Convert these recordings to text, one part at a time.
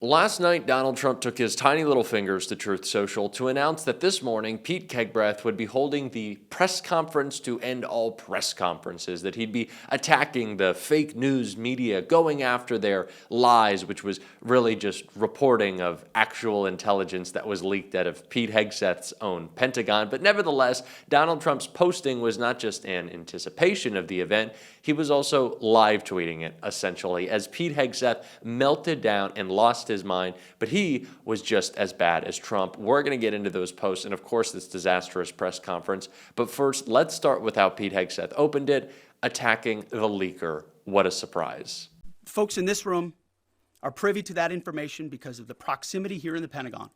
Last night, Donald Trump took his tiny little fingers to Truth Social to announce that this morning, Pete Hegseth would be holding the press conference to end all press conferences, that he'd be attacking the fake news media, going after their lies, which was really just reporting of actual intelligence that was leaked out of Pete Hegseth's own Pentagon. But nevertheless, Donald Trump's posting was not just an anticipation of the event, he was also live tweeting it, essentially, as Pete Hegseth melted down and lost his mind, but he was just as bad as Trump. We're going to get into those posts and, of course, this disastrous press conference. But first, let's start with how Pete Hegseth opened it, attacking the leaker. What a surprise. Folks in this room are privy to that information because of the proximity here in the Pentagon.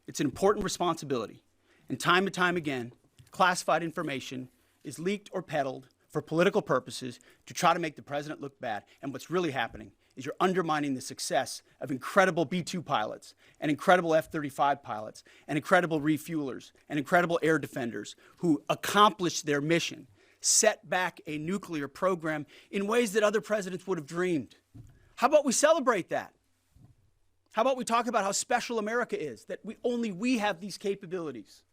It's an important responsibility. And time again, classified information is leaked or peddled for political purposes to try to make the president look bad. And what's really happening is you're undermining the success of incredible B-2 pilots and incredible F-35 pilots and incredible refuelers and incredible air defenders who accomplished their mission, set back a nuclear program in ways that other presidents would have dreamed. How about we celebrate that? How about we talk about how special America is, that only we have these capabilities?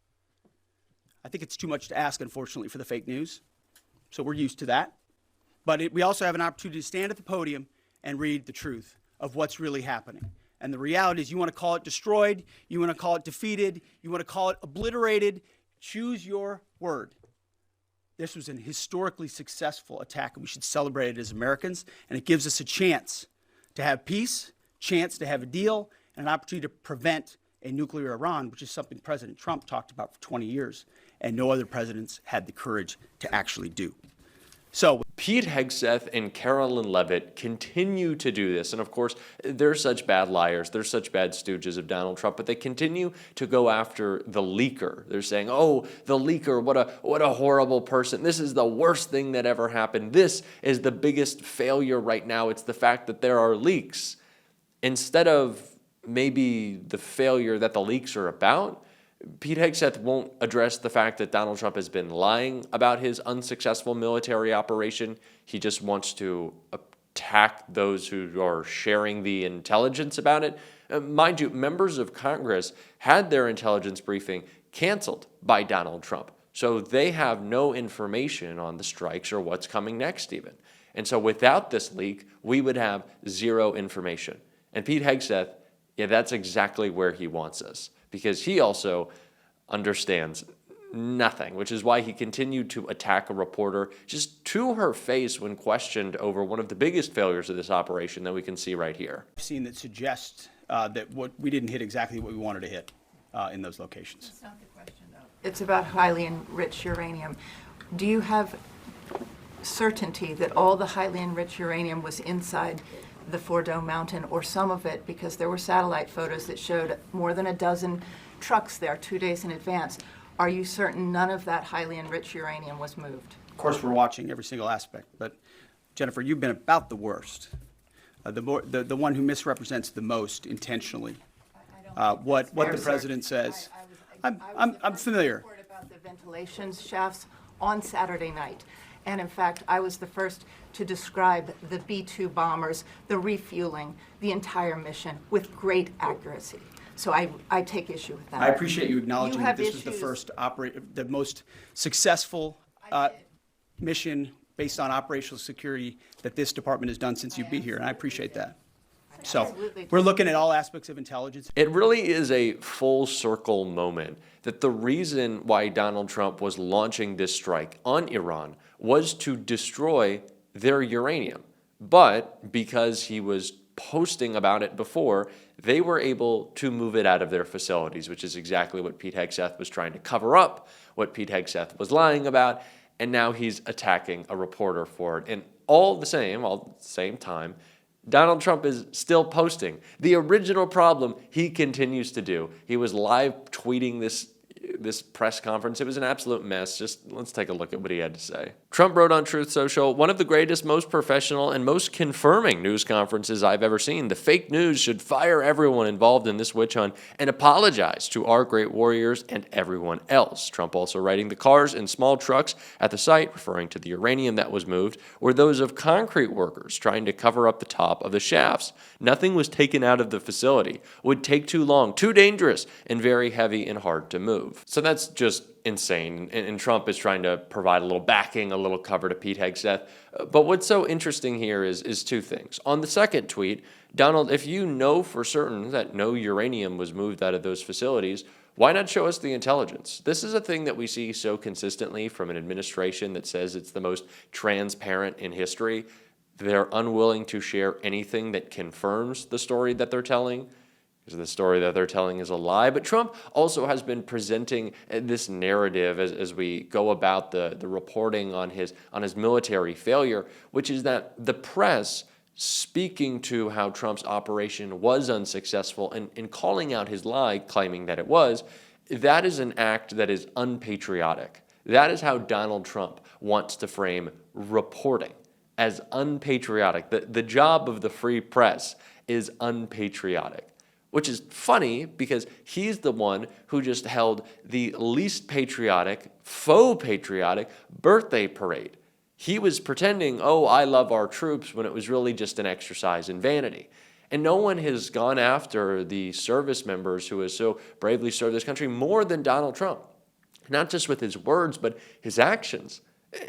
I think it's too much to ask, unfortunately, for the fake news. So we're used to that. But we also have an opportunity to stand at the podium and read the truth of what's really happening. And the reality is, you want to call it destroyed, you want to call it defeated, you want to call it obliterated, choose your word. This was an historically successful attack, and we should celebrate it as Americans. And it gives us a chance to have peace, chance to have a deal, and an opportunity to prevent a nuclear Iran, which is something President Trump talked about for 20 years, and no other presidents had the courage to actually do. So Pete Hegseth and Carolyn Leavitt continue to do this. And of course, they're such bad liars. They're such bad stooges of Donald Trump, but they continue to go after the leaker. They're saying, oh, the leaker, what a horrible person. This is the worst thing that ever happened. This is the biggest failure right now. It's the fact that there are leaks. Instead of maybe the failure that the leaks are about, Pete Hegseth won't address the fact that Donald Trump has been lying about his unsuccessful military operation. He just wants to attack those who are sharing the intelligence about it. Mind you, members of Congress had their intelligence briefing canceled by Donald Trump. So they have no information on the strikes or what's coming next even. And so without this leak, we would have zero information. And Pete Hegseth, yeah, that's exactly where he wants us, because he also understands nothing, which is why he continued to attack a reporter just to her face when questioned over one of the biggest failures of this operation that we can see right here. I've seen that suggests that we didn't hit exactly what we wanted to hit in those locations. That's not the question, though. It's about highly enriched uranium. Do you have certainty that all the highly enriched uranium was inside the Fordo Mountain, or some of it, because there were satellite photos that showed more than a dozen trucks there 2 days in advance? Are you certain none of that highly enriched uranium was moved? Of course, we're watching every single aspect, but Jennifer, you've been about the worst, the one who misrepresents the most intentionally what the president says. I'm familiar. Report about the ventilation shafts on Saturday night. And in fact, I was the first to describe the B-2 bombers, the refueling, the entire mission with great accuracy. So I take issue with that. I appreciate you acknowledging that this was the first the most successful mission based on operational security that this department has done since you've been here, and I appreciate that. So we're looking at all aspects of intelligence. It really is a full circle moment that the reason why Donald Trump was launching this strike on Iran was to destroy their uranium. But because he was posting about it before, they were able to move it out of their facilities, which is exactly what Pete Hegseth was trying to cover up, what Pete Hegseth was lying about, and now he's attacking a reporter for it. And all the same time, Donald Trump is still posting the original problem he continues to do. He was live tweeting this this press conference. It was an absolute mess. Just let's take a look at what he had to say. Trump wrote on Truth Social, "One of the greatest, most professional, and most confirming news conferences I've ever seen. The fake news should fire everyone involved in this witch hunt and apologize to our great warriors and everyone else." Trump also writing, "The cars and small trucks at the site," referring to the uranium that was moved, "were those of concrete workers trying to cover up the top of the shafts. Nothing was taken out of the facility. Would take too long, too dangerous, and very heavy and hard to move." So that's just insane. And Trump is trying to provide a little backing, a little cover to Pete Hegseth. But what's so interesting here is two things. On the second tweet, Donald, if you know for certain that no uranium was moved out of those facilities, why not show us the intelligence? This is a thing that we see so consistently from an administration that says it's the most transparent in history. They're unwilling to share anything that confirms the story that they're telling, because the story that they're telling is a lie. But Trump also has been presenting this narrative as we go about the reporting on his military failure, which is that the press speaking to how Trump's operation was unsuccessful and calling out his lie, claiming that it was, that is an act that is unpatriotic. That is how Donald Trump wants to frame reporting, as unpatriotic. The job of the free press is unpatriotic, which is funny because he's the one who just held the least patriotic, faux patriotic birthday parade. He was pretending, oh, I love our troops, when it was really just an exercise in vanity. And no one has gone after the service members who have so bravely served this country more than Donald Trump, not just with his words, but his actions.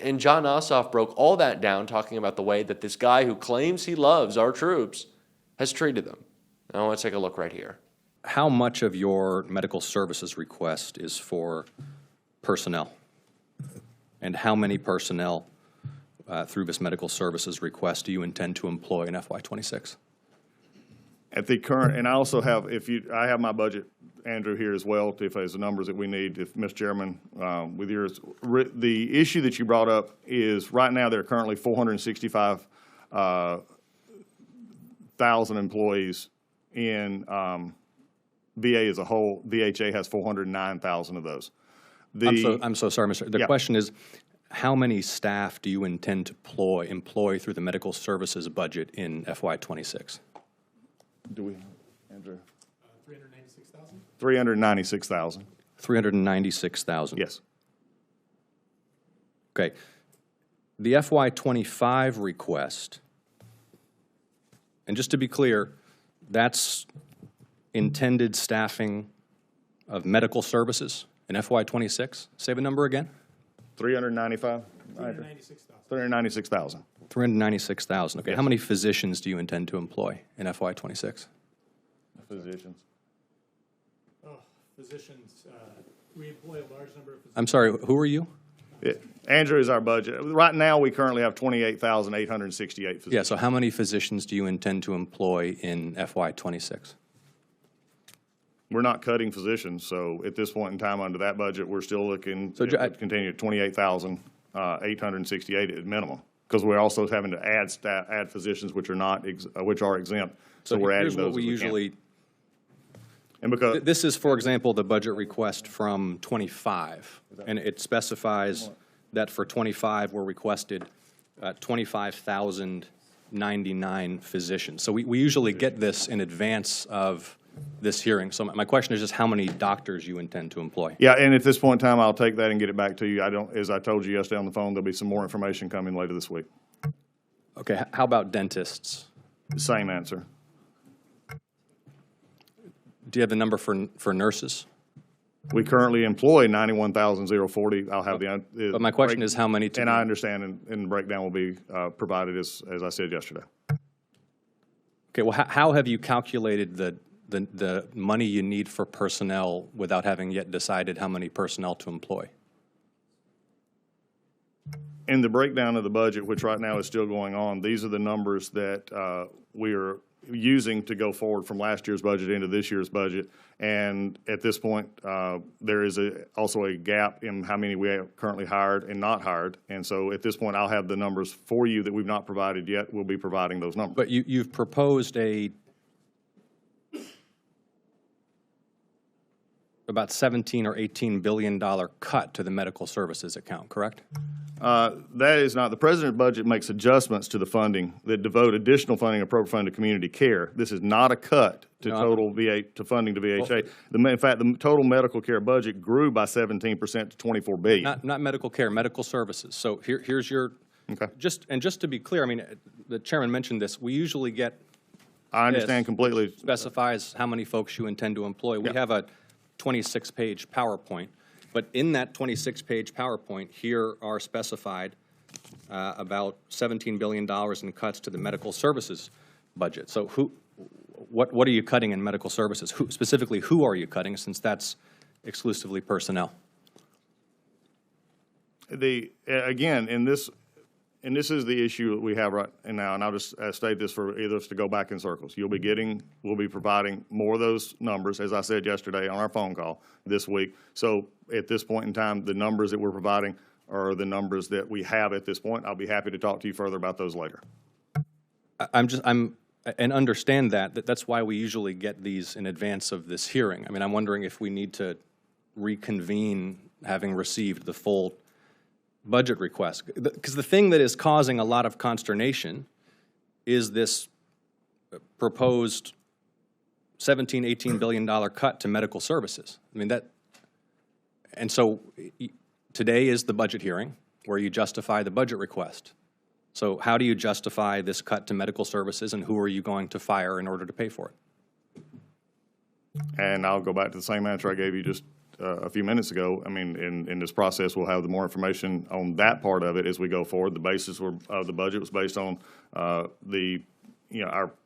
And John Ossoff broke all that down, talking about the way that this guy who claims he loves our troops has treated them. I want to take a look right here. How much of your medical services request is for personnel? And how many personnel through this medical services request do you intend to employ in FY26? At the current, and I also have, I have my budget, Andrew, here as well, if there's the numbers that we need, if Mr. Chairman, with yours. The issue that you brought up is right now there are currently 465,000 employees in VA as a whole. VHA has 409,000 of those. I'm so sorry, Mr. The question is, how many staff do you intend to employ through the medical services budget in FY26? Do we, Andrew? 396,000? 396,000. 396,000. Yes. Okay. The FY25 request, and just to be clear, that's intended staffing of medical services in FY26. Say the number again. 395? 396,000. 396,000. 396,000. Okay. Yes. How many physicians do you intend to employ in FY26? Physicians. Physicians, we employ a large number of physicians. I'm sorry, who are you? Andrew is our budget. Right now, we currently have 28,868 physicians. Yeah, so how many physicians do you intend to employ in FY26? We're not cutting physicians, so at this point in time, under that budget, we're still looking So, to continue at 28,868 at minimum, because we're also having to add physicians which are not which are exempt. So we're adding here's those. what we usually. And because This is, for example, the budget request from 25, and it specifies that for 25 we're requested 25,099 physicians. So we usually get this in advance of this hearing. So my question is just how many doctors you intend to employ. yeah, and at this point in time, I'll take that and get it back to you. As I told you yesterday on the phone, there'll be some more information coming later this week. Okay, how about dentists? Same answer. Do you have the number for nurses? We currently employ 91,040. I'll have the. But my question is how many? And I understand, and the breakdown will be provided as I said yesterday. Okay, well, how have you calculated the money you need for personnel without having yet decided how many personnel to employ? In the breakdown of the budget, which right now is still going on, these are the numbers that we are using to go forward from last year's budget into this year's budget. And at this point, there is also a gap in how many we have currently hired and not hired. And so at this point, I'll have the numbers for you that we've not provided yet. We'll be providing those numbers. But you've proposed about $17 or $18 billion cut to the medical services account, correct? That is not, the president's budget makes adjustments to the funding that devote additional funding appropriate fund to community care. This is not a cut to total to funding to VHA. In fact, the total medical care budget grew by 17% to $24 billion. Not medical care, medical services. So here's your, Okay. just to be clear, I mean, the chairman mentioned this, we usually get I understand this, completely. which specifies how many folks you intend to employ. We have a 26-page PowerPoint, but in that 26-page PowerPoint, here are specified about $17 billion in cuts to the medical services budget. So what are you cutting in medical services? Specifically, who are you cutting, since that's exclusively personnel? Again, and this is the issue that we have right now, and I'll just state this for either of us to go back in circles. We'll be providing more of those numbers, as I said yesterday on our phone call this week. So at this point in time, the numbers that we're providing are the numbers that we have at this point. I'll be happy to talk to you further about those later. And understand that's why we usually get these in advance of this hearing. I mean, I'm wondering if we need to reconvene having received the full budget request. Because the thing that is causing a lot of consternation is this proposed $17, $18 billion cut to medical services. I mean, and so today is the budget hearing where you justify the budget request. So how do you justify this cut to medical services, and who are you going to fire in order to pay for it? And I'll go back to the same answer I gave you just a few minutes ago. I mean, in this process, we'll have the more information on that part of it as we go forward. The basis of the budget was based on our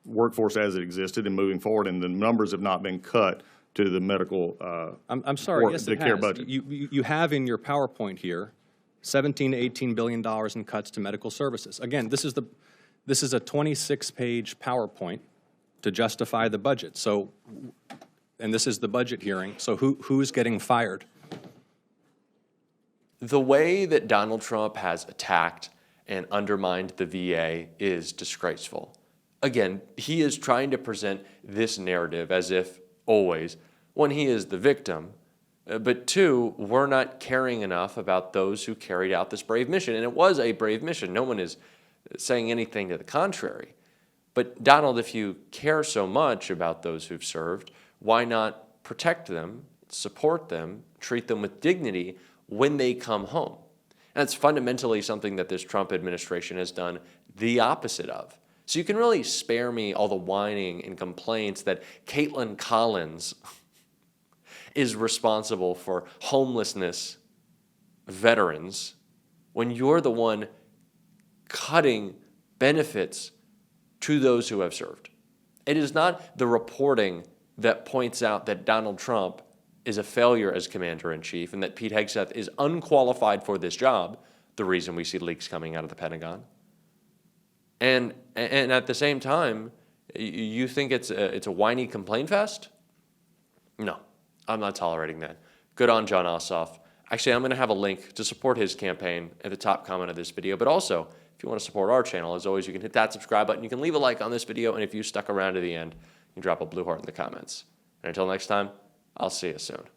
workforce as it existed and moving forward, and the numbers have not been cut to the medical I'm sorry, yes, the it care has. budget. You have in your PowerPoint here $17 to $18 billion in cuts to medical services. Again, this is a 26-page PowerPoint to justify the budget. So, and this is the budget hearing. So who's getting fired? The way that Donald Trump has attacked and undermined the VA is disgraceful. Again, he is trying to present this narrative as if, always, when he is the victim. But two, we're not caring enough about those who carried out this brave mission. And it was a brave mission. No one is saying anything to the contrary. But Donald, if you care so much about those who've served, why not protect them, support them, treat them with dignity when they come home? And it's fundamentally something that this Trump administration has done the opposite of. So you can really spare me all the whining and complaints that Caitlin Collins is responsible for homelessness veterans when you're the one cutting benefits to those who have served. It is not the reporting that points out that Donald Trump is a failure as commander-in-chief and that Pete Hegseth is unqualified for this job, the reason we see leaks coming out of the Pentagon. And at the same time, you think it's a whiny complaint fest? No, I'm not tolerating that. Good on John Ossoff. Actually, I'm going to have a link to support his campaign at the top comment of this video. But also, if you want to support our channel, as always, you can hit that subscribe button. You can leave a like on this video. And if you stuck around to the end, you can drop a blue heart in the comments. And until next time, I'll see you soon.